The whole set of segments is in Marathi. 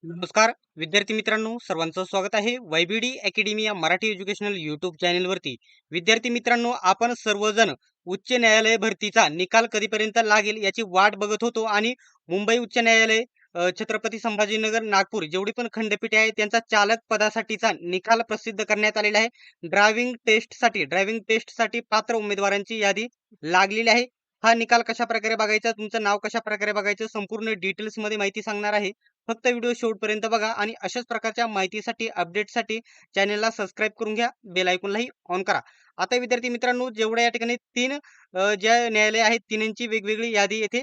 नमस्कार विद्यार्थी मित्रांनो, सर्वांचं स्वागत आहे वायबीडी अकॅडमी या मराठी एज्युकेशनल युट्यूब चॅनलवरती। विद्यार्थी मित्रांनो, आपण सर्वजण उच्च न्यायालय भरतीचा निकाल कधीपर्यंत लागेल याची वाट बघत होतो आणि मुंबई उच्च न्यायालय, छत्रपती संभाजीनगर, नागपूर जेवढी पण खंडपीठे आहेत त्यांचा चालक पदासाठीचा निकाल प्रसिद्ध करण्यात आलेला आहे। ड्रायव्हिंग टेस्टसाठी पात्र उमेदवारांची यादी लागलेली आहे। हा निकाल कशा प्रकारे बघायचा, तुमचं नाव कशा प्रकारे बघायचं, संपूर्ण डिटेल्स मध्ये माहिती सांगणार आहे। फक्त व्हिडिओ शेवटपर्यंत बघा आणि अशाच प्रकारच्या माहितीसाठी अपडेटसाठी चॅनलला सबस्क्राईब करून घ्या, बेल आयकॉनलाही ऑन करा। आता विद्यार्थी मित्रांनो, जेवढ्या या ठिकाणी तीन ज्या न्यायालय आहेत तिन्हींची वेगवेगळी यादी येथे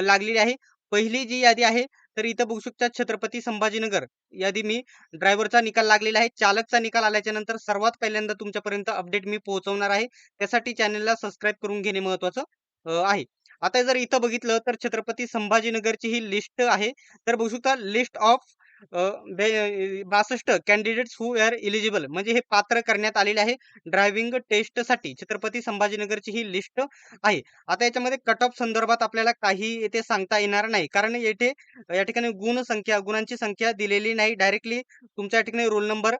लागलेली आहे। पहिली जी यादी आहे तर इथं बघू शकता छत्रपती संभाजीनगर यादी मी ड्रायव्हरचा निकाल लागलेला आहे। चालकचा निकाल आल्याच्या नंतर सर्वात पहिल्यांदा तुमच्यापर्यंत अपडेट मी पोहोचवणार आहे। त्यासाठी चॅनलला सबस्क्राईब करून घेणे महत्त्वाचं आहे। आता जर इथं बघितलं तर छत्रपती संभाजीनगरची ही लिस्ट आहे। तर बघू शकता list of 62 candidates who are eligible, म्हणजे हे पात्र करण्यात आलेले आहे ड्रायव्हिंग टेस्टसाठी। छत्रपती संभाजीनगरची ही लिस्ट आहे। आता याच्यामध्ये कट ऑफ संदर्भात आपल्याला काही येथे सांगता येणार नाही, कारण येथे या ठिकाणी गुणांची संख्या दिलेली नाही। डायरेक्टली तुमच्या ठिकाणी रोल नंबर,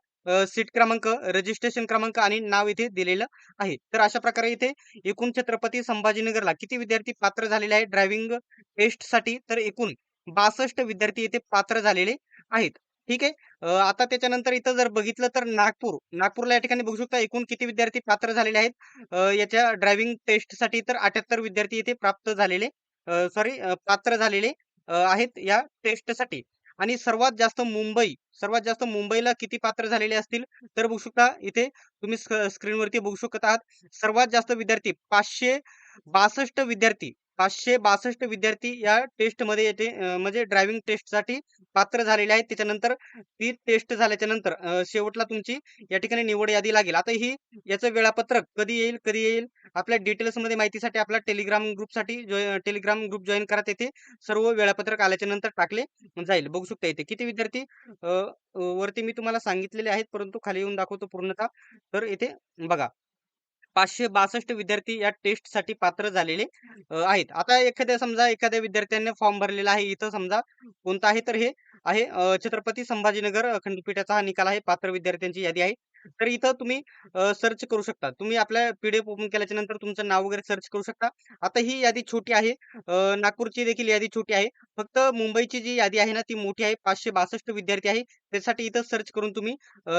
सीट क्रमांक, रजिस्ट्रेशन क्रमांक आणि नाव इथे दिलेलं आहे। तर अशा प्रकारे इथे एकूण छत्रपती संभाजीनगरला किती विद्यार्थी पात्र झालेले आहेत ड्रायव्हिंग टेस्टसाठी, तर एकूण 62 विद्यार्थी इथे पात्र झालेले आहेत। ठीक आहे। आता त्याच्यानंतर इथं जर बघितलं तर नागपूरला या ठिकाणी बघू शकता एकूण किती विद्यार्थी पात्र झालेले आहेत याच्या ड्रायव्हिंग टेस्टसाठी, तर 78 विद्यार्थी इथे पात्र झालेले आहेत या टेस्टसाठी। आणि सर्वात जास्त मुंबईला किती पात्र झालेले असतील, तर बघू शकता इथे तुम्ही स्क्रीनवरती बघू शकत आहात। सर्वात जास्त विद्यार्थी 562 विद्यार्थी या टेस्टमध्ये येते, म्हणजे ड्रायव्हिंग टेस्टसाठी पात्र झालेले आहेत। त्याच्यानंतर ती टेस्ट झाल्याच्या नंतर शेवटला तुमची या ठिकाणी निवड यादी लागेल। आता ही याचं वेळापत्रक कधी येईल आपल्या डिटेल्समध्ये माहितीसाठी आपला टेलिग्राम ग्रुप जॉईन करा। तेथे सर्व वेळापत्रक आल्याच्या नंतर टाकले जाईल। बघू शकता इथे किती विद्यार्थी अ, अ, वरती मी तुम्हाला सांगितलेले आहेत, परंतु खाली येऊन दाखवतो पूर्णतः। तर इथे बघा 562 विद्यार्थी या टेस्टसाठी पात्र झालेले आहेत। आता समजा एखाद्या विद्यार्थ्याने फॉर्म भरलेला आहे, इथं समजा कोणता आहे, तर हे आहे छत्रपती संभाजीनगर खंडपीठाचा हा निकाल आहे, पात्र विद्यार्थ्यांची यादी आहे। तर इथं तुम्ही सर्च करू शकता, तुम्ही आपल्या पीडीएफ ओपन केल्याच्या नंतर तुमचं नाव वगैरे सर्च करू शकता। आता ही यादी छोटी आहे, नागपूरची देखील यादी छोटी आहे। फक्त मुंबईची जी यादी आहे ना ती मोठी आहे, 562 विद्यार्थी आहे। त्यासाठी इथं सर्च करून तुम्ही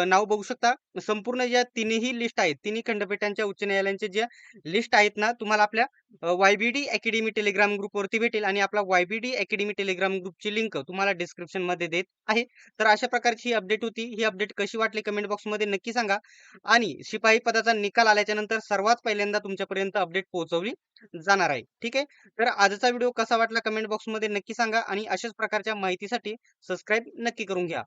नाव बघू शकता। संपूर्ण ज्या तिन्ही लिस्ट आहेत, तिन्ही खंडपीठांच्या उच्च न्यायालयांच्या ज्या लिस्ट आहेत ना, तुम्हाला आपल्या वायबीडी अकॅडमी टेलिग्राम ग्रुपवरती भेटेल आणि आपला वायबीडी अकॅडमी टेलिग्राम ग्रुपची लिंक तुम्हाला डिस्क्रिप्शन मध्ये देत आहे। तर अशा प्रकारची ही अपडेट होती। ही अपडेट कशी वाटली कमेंट बॉक्समध्ये नक्की सांगा। आणि शिपाई पदाचा निकाल आल्याच्या नंतर सर्वात पहिल्यांदा तुमच्यापर्यंत अपडेट पोहोचवली जाणार आहे। ठीक आहे। तर आजचा व्हिडिओ कसा वाटला कमेंट बॉक्समध्ये नक्की सांगा आणि अशाच प्रकारच्या माहितीसाठी सबस्क्राईब नक्की करून घ्या।